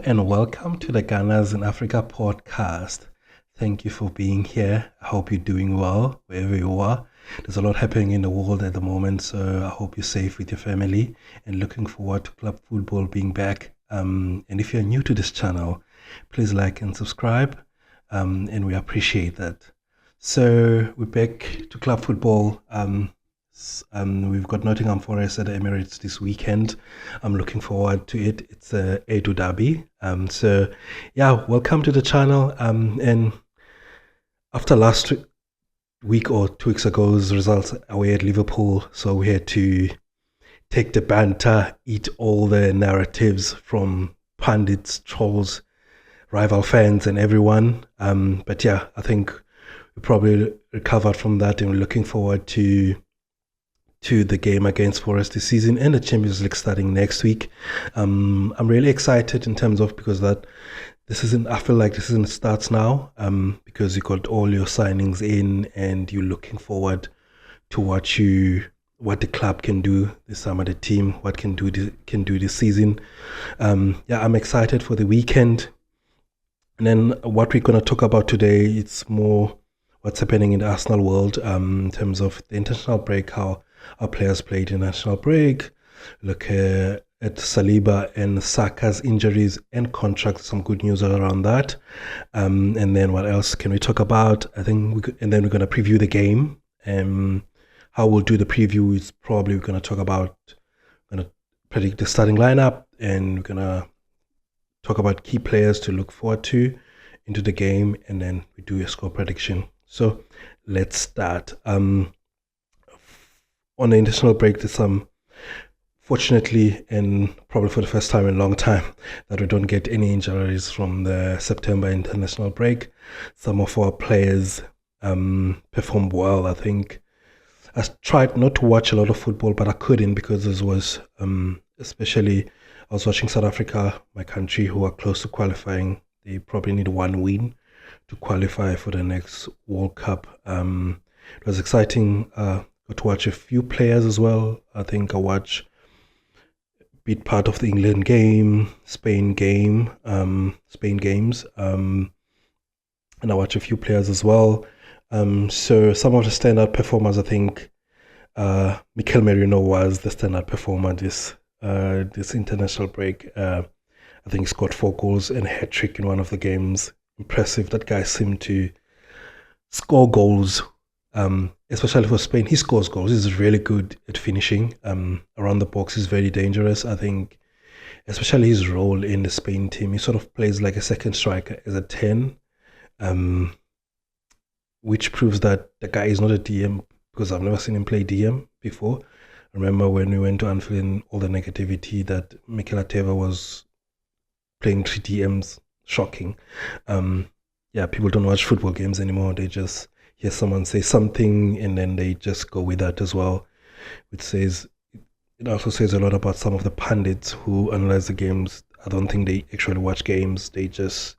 and welcome to the Ghana's in Africa podcast. Thank you for being here. I hope you're doing well wherever you are. There's a lot happening in the world at the moment, so I hope you're safe with your family and looking forward to club football being back. And if you're new to this channel, please like and subscribe, and we appreciate that. So we're back to club football. We've got Nottingham Forest at the Emirates this weekend. I'm looking forward to it. It's a Edu derby. So yeah, welcome to the channel. And after last week or 2 weeks ago's results away at Liverpool, so we had to take the banter, eat all the narratives from pundits, trolls, rival fans, and everyone. But yeah, I think we probably recovered from that, and we're looking forward to the game against Forest this season and the Champions League starting next week. I'm really excited in terms of because I feel like this season starts now, because you got all your signings in and you're looking forward to what the club can do this summer, the team what can do this season. Yeah, I'm excited for the weekend. And then what we're going to talk about today, it's more what's happening in the Arsenal world, in terms of the international break, how our players played in national break. Look at Saliba and Saka's injuries and contracts, some good news around that. And then what else can we talk about? And then we're going to preview the game. How we'll do the preview is probably we're going to predict the starting lineup, and we're going to talk about key players to look forward to into the game, and then we do a score prediction. So let's start. On the international break, there's fortunately, and probably for the first time in a long time, that we don't get any injuries from the September international break. Some of our players performed well. I think I tried not to watch a lot of football, but I couldn't because this was, especially, I was watching South Africa, my country, who are close to qualifying. They probably need one win to qualify for the next World Cup. It was exciting. Got to watch a few players as well. I think I watched a bit part of the England game, Spain games, and I watched a few players as well. So some of the standout performers, I think, Mikel Merino was the standout performer this international break. I think he scored 4 goals and a hat-trick in one of the games. Impressive. That guy seemed to score goals, especially for Spain. He scores goals. He's really good at finishing. Around the box, he's very dangerous. I think, especially his role in the Spain team, he sort of plays like a second striker as a 10, which proves that the guy is not a DM, because I've never seen him play DM before. I remember when we went to Anfield and all the negativity that Mikel Arteta was playing 3 DMs. Shocking. Yeah, people don't watch football games anymore. They just hear someone say something and then they just go with that as well. It also says a lot about some of the pundits who analyze the games. I don't think they actually watch games. They just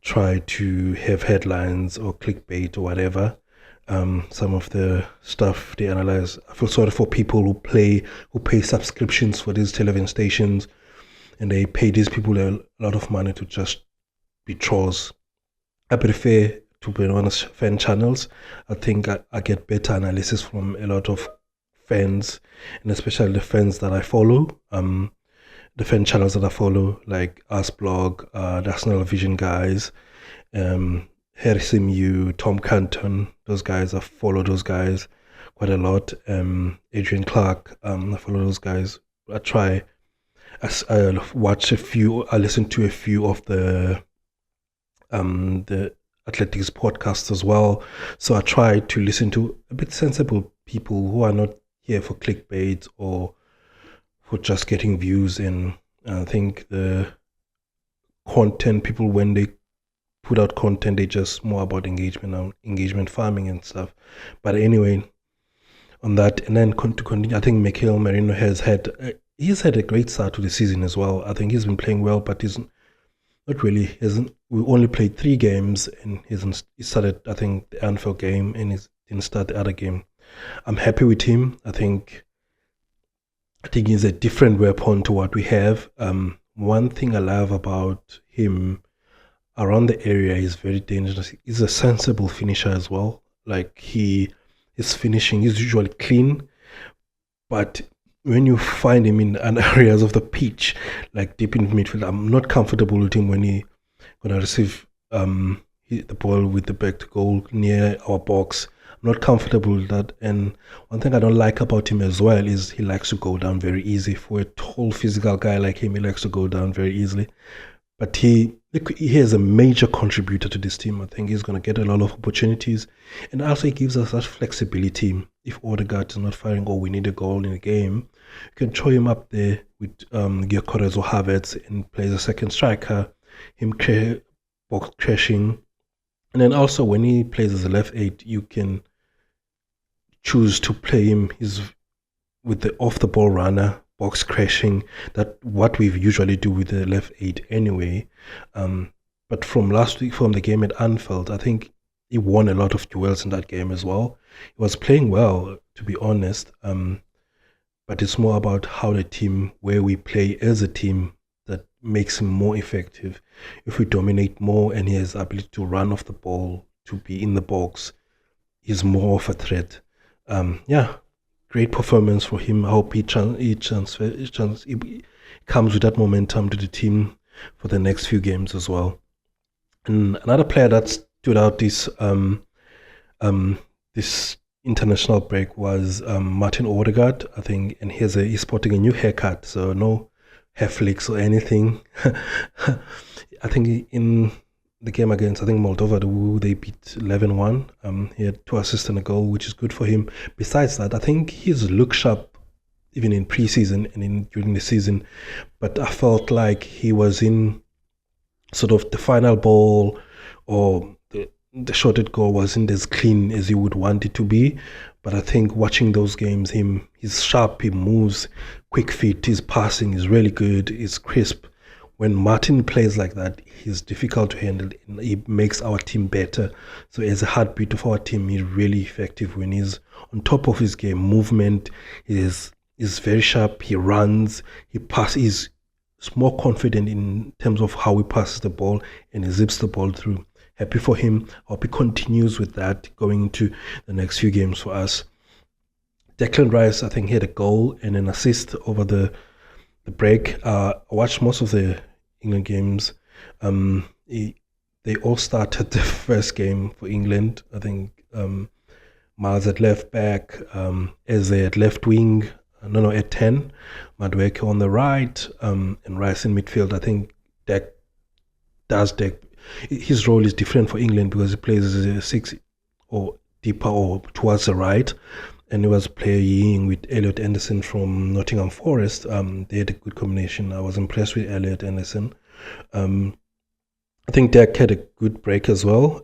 try to have headlines or clickbait or whatever. Some of the stuff they analyze, I feel sorry for people who pay subscriptions for these television stations, and they pay these people a lot of money to just be trolls. I prefer, to be honest, fan channels. I think I get better analysis from a lot of fans, and especially the fans that I follow. The fan channels that I follow, like Us Blog, the Arsenal Vision guys, Harris Mu, Tom Canton, those guys. I follow those guys quite a lot. Adrian Clark, I follow those guys. I watch a few. I listen to a few of the athletics podcasts as well. So I try to listen to a bit sensible people who are not here for clickbait or for just getting views. And I think the content people, when they put out content, they just more about engagement farming and stuff. But anyway, on that, and then to continue, I think Mikel Merino he's had a great start to the season as well. I think he's been playing well, but he's not really. We only played 3 games, and he started, I think, the Anfield game, and he didn't start the other game. I'm happy with him. I think he's a different weapon to what we have. one thing I love about him around the area is very dangerous. He's a sensible finisher as well. Like his finishing is usually clean, but when you find him in an areas of the pitch, like deep in midfield, I'm not comfortable with him when he gonna receive the ball with the back to goal near our box. I'm not comfortable with that. And one thing I don't like about him as well is he likes to go down very easy. For a tall physical guy like him, he likes to go down very easily. But he is a major contributor to this team. I think he's going to get a lot of opportunities. And also, he gives us that flexibility. If Odegaard is not firing or we need a goal in the game, you can throw him up there with Gyökeres or Havertz and play as a second striker, him box crashing. And then also, when he plays as a left eight, you can choose to play him with the off the ball runner, box crashing, that what we usually do with the left eight anyway. But from last week, from the game at Anfield, I think he won a lot of duels in that game as well. He was playing well, to be honest. But it's more about how the team, where we play as a team, that makes him more effective. If we dominate more and he has the ability to run off the ball, to be in the box, he's more of a threat. Yeah, great performance for him. I hope he comes with that momentum to the team for the next few games as well. And another player that stood out this international break was Martin Odegaard, I think, and he's sporting a new haircut, so no hair flicks or anything. I think in the game against, I think, Moldova, they beat 11-1. He had 2 assists and a goal, which is good for him. Besides that, I think he's looked sharp even in preseason and during the season, but I felt like he was in sort of the final ball, or the shotted goal wasn't as clean as you would want it to be. But I think watching those games, he's sharp, he moves, quick feet, his passing is really good, he's crisp. When Martin plays like that, he's difficult to handle and he makes our team better. So as a heartbeat of our team, he's really effective when he's on top of his game. Movement is very sharp, he runs, he passes, he's more confident in terms of how he passes the ball and he zips the ball through. Happy for him. Hope he continues with that going into the next few games for us. Declan Rice, I think, had a goal and an assist over the break. I watched most of the England games. They all started the first game for England. I think Miles at left back, Eze at left wing, at 10, Madueke on the right, and Rice in midfield. I think his role is different for England because he plays as a 6 or deeper or towards the right. And he was playing with Elliot Anderson from Nottingham Forest. They had a good combination. I was impressed with Elliot Anderson. I think Dak had a good break as well.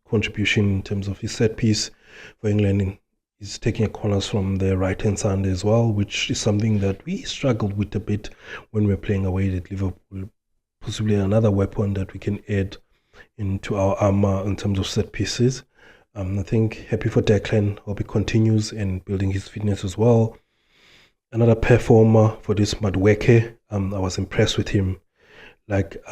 Contribution in terms of his set piece for England. He's taking corners from the right-hand side as well, which is something that we struggled with a bit when we were playing away at Liverpool. Possibly another weapon that we can add into our armor in terms of set pieces. I think happy for Declan. Hope he continues and building his fitness as well. Another performer for this Madueke. I was impressed with him. Like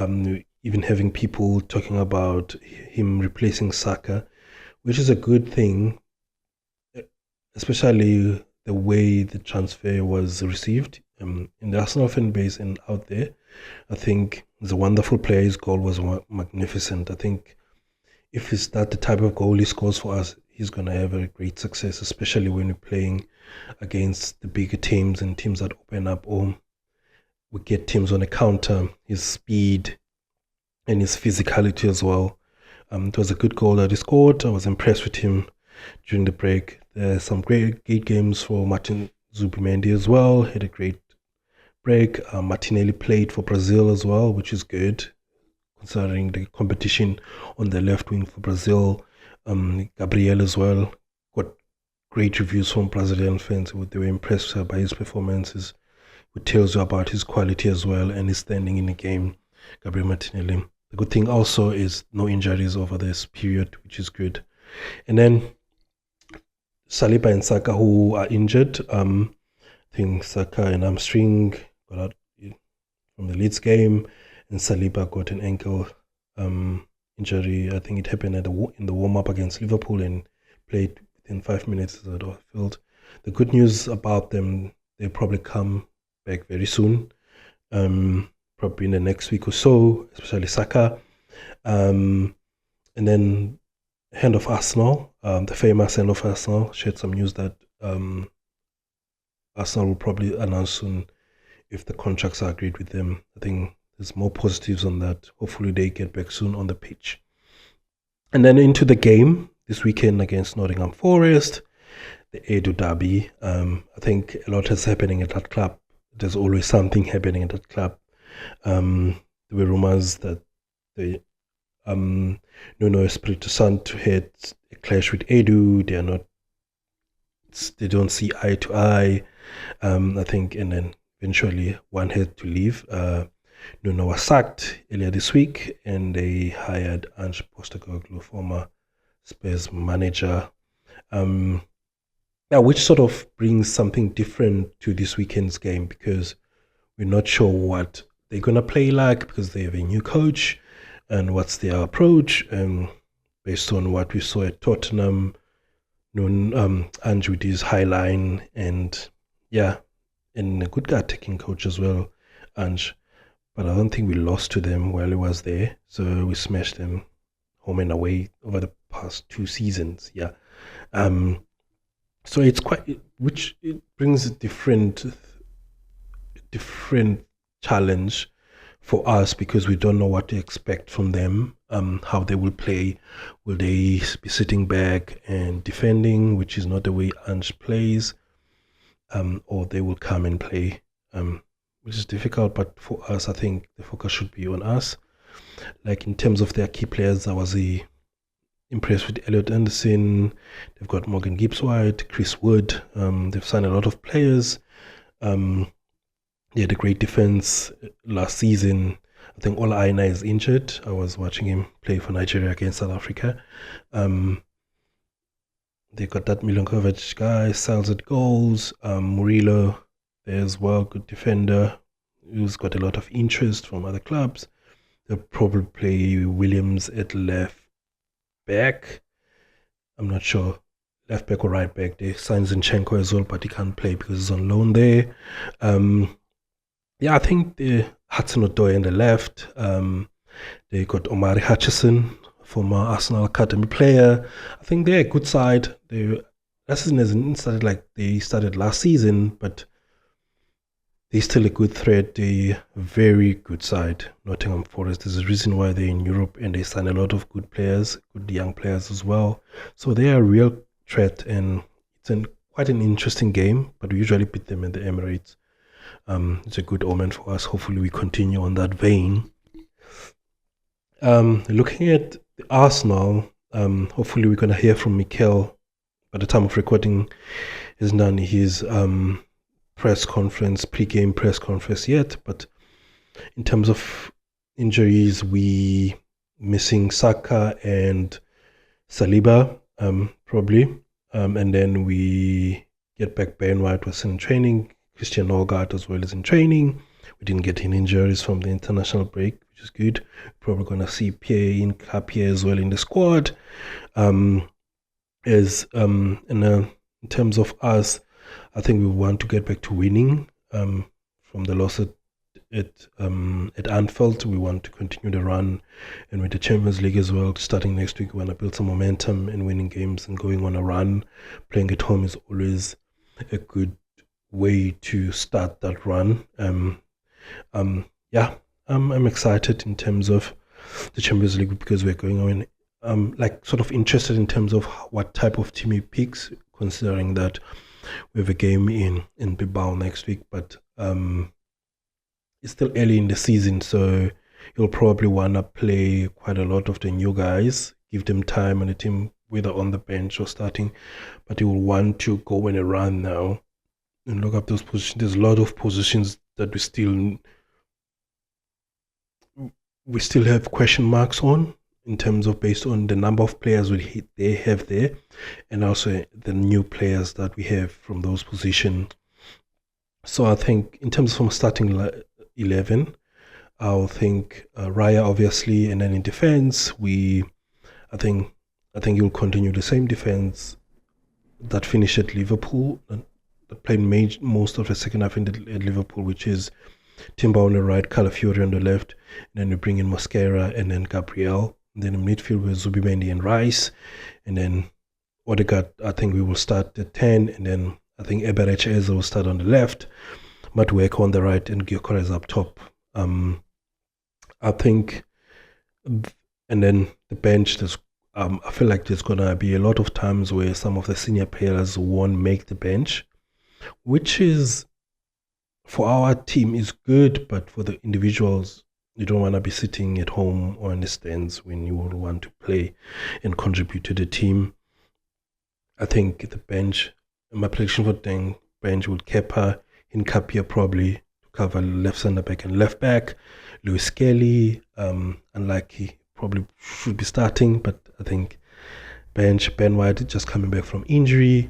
even having people talking about him replacing Saka, which is a good thing, especially the way the transfer was received in the Arsenal fan base and out there. I think he's a wonderful player. His goal was magnificent. I think if he's that the type of goal he scores for us, he's going to have a great success, especially when we're playing against the bigger teams and teams that open up, or we get teams on a counter. His speed and his physicality as well. It was a good goal that he scored. I was impressed with him during the break. There's some great games for Martin Zubimendi as well. Had a great break. Martinelli played for Brazil as well, which is good considering the competition on the left wing for Brazil. Gabriel as well got great reviews from Brazilian fans. They were impressed by his performances, which tells you about his quality as well and his standing in the game. Gabriel Martinelli. The good thing also is no injuries over this period, which is good. And then Saliba and Saka, who are injured. I think Saka and hamstring got out from the Leeds game, and Saliba got an ankle injury. I think it happened in the warm-up against Liverpool and played within 5 minutes out of the field. The good news about them, they'll probably come back very soon, probably in the next week or so, especially Saka. And then hand of Arsenal, the famous hand of Arsenal, shared some news that Arsenal will probably announce soon if the contracts are agreed with them. I think there's more positives on that. Hopefully they get back soon on the pitch. And then into the game this weekend against Nottingham Forest, the Edu Derby. I think a lot is happening at that club. There's always something happening at that club. There were rumors that the Nuno Espirito Santo had a clash with Edu. They don't see eye to eye. I think, and then eventually one had to leave. Nuno was sacked earlier this week, and they hired Ange Postecoglou, former Spurs manager. Which sort of brings something different to this weekend's game, because we're not sure what they're gonna play like, because they have a new coach and what's their approach. Based on what we saw at Tottenham, Ange with his high line, and and a good guy-taking coach as well, Ange. But I don't think we lost to them while he was there. So we smashed them home and away over the past 2 seasons. So it's which it brings a different challenge for us, because we don't know what to expect from them, how they will play. Will they be sitting back and defending, which is not the way Ange plays, or they will come and play, which is difficult. But for us, I think the focus should be on us. Like in terms of their key players, I was impressed with Elliot Anderson. They've got Morgan Gibbs-White, Chris Wood. They've signed a lot of players. They had a great defense last season. I think Ola Aina is injured. I was watching him play for Nigeria against South Africa. They got that Milinkovic guy, Sales at goals. Murillo there as well, good defender, who's got a lot of interest from other clubs. They'll probably play Williams at left back. I'm not sure, left back or right back. They signed Zinchenko as well, but he can't play because he's on loan there. I think the Hudson-Odoi on the left. They got Omari Hutchison, former Arsenal Academy player. I think they're a good side. Last season hasn't started like they started last season, but they're still a good threat. They're a very good side, Nottingham Forest. There's a reason why they're in Europe, and they sign a lot of good players, good young players as well. So they are a real threat, and it's quite an interesting game, but we usually beat them in the Emirates. It's a good omen for us. Hopefully we continue on that vein. Looking at the Arsenal, hopefully we're going to hear from Mikel by the time of recording. He's done his pre-game press conference yet, but in terms of injuries, we missing Saka and Saliba, probably, and then we get back Ben White was in training, Christian Odegaard as well as in training. We didn't get any injuries from the international break, which is good. Probably going to see Pierre as well in the squad. In terms of us, I think we want to get back to winning from the loss at Anfield. We want to continue the run, and with the Champions League as well, starting next week, we want to build some momentum and winning games and going on a run. Playing at home is always a good way to start that run. I'm excited in terms of the Champions League because we're going on. Sort of interested in terms of what type of team he picks, considering that we have a game in Bilbao next week, but it's still early in the season, so you'll probably want to play quite a lot of the new guys, give them time on the team, whether on the bench or starting, but you will want to go on a run now and look up those positions. There's a lot of positions that we still have question marks on, in terms of based on the number of players they have there, and also the new players that we have from those positions. So I think in terms of starting 11, I'll think Raya obviously, and then in defense, I think you'll continue the same defense that finished at Liverpool, that played most of the second half at Liverpool, which is Timber on the right, Calafiori on the left, and then you bring in Mosquera and then Gabriel. And then in midfield with Zubimendi and Rice, and then Odegaard, I think we will start at 10, and then I think Eberechi Eze will start on the left, Madueke on the right, and Gyökeres up top. I think, and then the bench, I feel like there's going to be a lot of times where some of the senior players won't make the bench, which is, for our team, is good, but for the individuals, you don't want to be sitting at home or in the stands when you will want to play and contribute to the team. I think the bench, my prediction for the bench would Kepa, Hincapie probably to cover left centre back and left back. Lewis Kelly, unlikely, probably should be starting, but I think bench. Ben White just coming back from injury.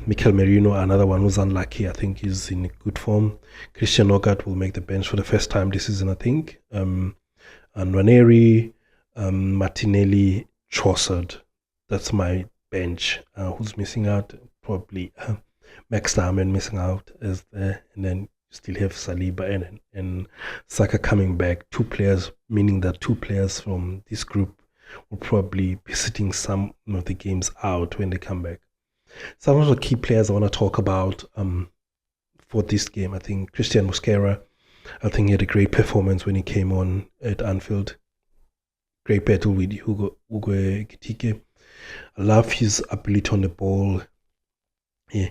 Mikel Merino, another one who's unlucky, I think is in good form. Christian Odegaard will make the bench for the first time this season, I think. And Ranieri, Martinelli, Trossard. That's my bench. Who's missing out? Probably Max Diamond missing out as there, and then you still have Saliba and Saka coming back. Two players, meaning that two players from this group will probably be sitting some of the games out when they come back. Some of the key players I want to talk about for this game, I think Christian Mosquera, I think he had a great performance when he came on at Anfield. Great battle with Hugo Ekitike. I love his ability on the ball. Yeah,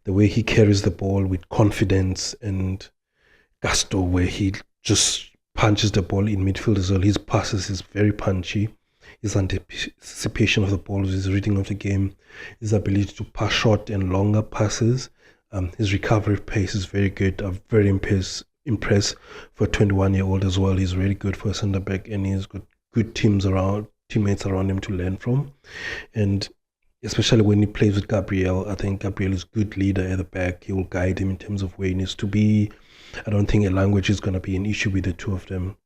the way he carries the ball with confidence and gusto, where he just punches the ball in midfield as well. His passes is very punchy. His anticipation of the ball, his reading of the game, his ability to pass short and longer passes. His recovery pace is very good. I'm very impressed for a 21-year-old as well. He's really good for a centre back, and he's got good teammates around him to learn from. And especially when he plays with Gabriel, I think Gabriel is a good leader at the back. He will guide him in terms of where he needs to be. I don't think a language is going to be an issue with the two of them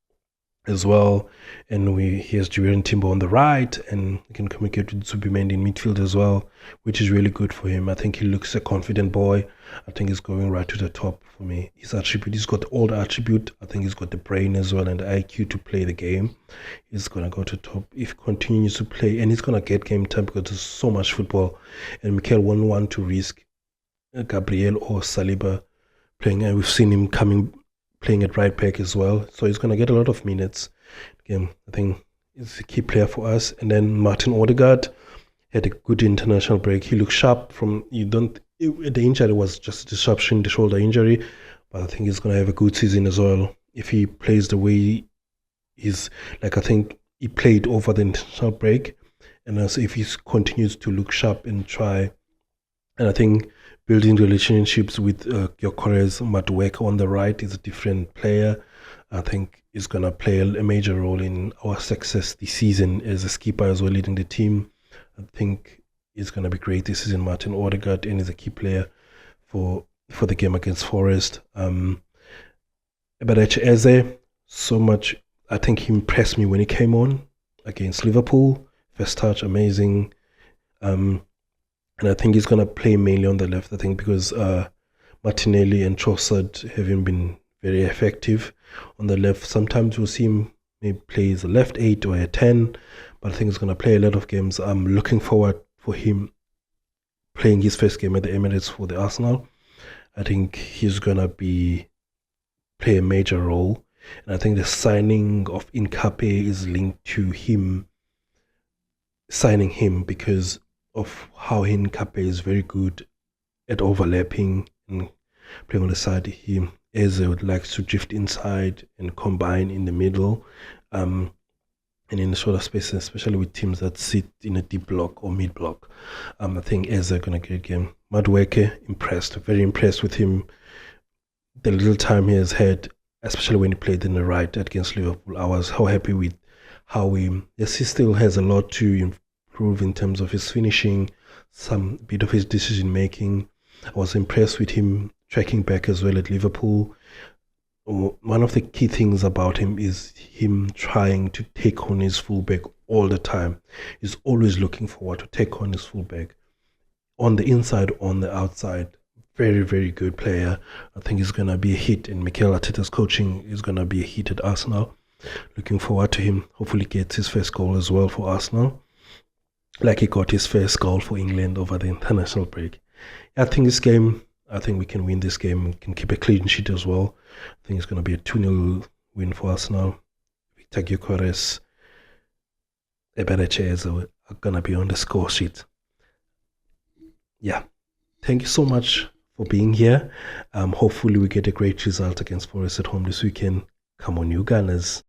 as well. And he has Julian Timber on the right, and he can communicate with Zubimendi in midfield as well, which is really good for him. I think he looks a confident boy. I think he's going right to the top for me. His attribute, he's got all the attribute. I think he's got the brain as well and the IQ to play the game. He's going to go to top if he continues to play, and he's going to get game time because there's so much football, and Mikel won't want to risk Gabriel or Saliba playing, and we've seen him playing at right back as well, so he's going to get a lot of minutes. Again, I think he's a key player for us. And then Martin Odegaard had a good international break. He looked sharp the injury was just a disruption, the shoulder injury, but I think he's going to have a good season as well if he plays the way he's, like, I think he played over the international break, and also if he continues to look sharp and try, and I think building relationships with Gyökeres, Madueke on the right is a different player. I think he's going to play a major role in our success this season as a skipper as well, leading the team. I think he's going to be great this season, Martin Odegaard, and he's a key player for the game against Forest. Eberechi Eze, so much. I think he impressed me when he came on against Liverpool. First touch, amazing. And I think he's going to play mainly on the left, I think, because Martinelli and Trossard haven't been very effective on the left. Sometimes we'll see him maybe play as a left 8 or a 10, but I think he's going to play a lot of games. I'm looking forward for him playing his first game at the Emirates for the Arsenal. I think he's going to play a major role, and I think the signing of Hincapie is linked to him signing him because of how Hincapie is very good at overlapping and playing on the side. Eze would like to drift inside and combine in the middle, and in the shorter spaces, especially with teams that sit in a deep block or mid block. I think Eze gonna get a game. Madueke, very impressed with him. The little time he has had, especially when he played in the right against Liverpool, I was so happy with how he still has a lot to improve in terms of his finishing, some bit of his decision making. I was impressed with him tracking back as well at Liverpool. one of the key things about him is him trying to take on his fullback all the time. He's always looking forward to take on his fullback on the inside, on the outside. Very, very good player. I think he's going to be a hit in Mikel Arteta's coaching. He's going to be a hit at Arsenal. Looking forward to him. Hopefully gets his first goal as well for Arsenal, like he got his first goal for England over the international break. I think we can win this game. We can keep a clean sheet as well. I think it's going to be a 2-0 win for Arsenal. Victor Gyökeres, Eberechi Eze are going to be on the score sheet. Yeah. Thank you so much for being here. Hopefully we get a great result against Forest at home this weekend. Come on, you Gunners.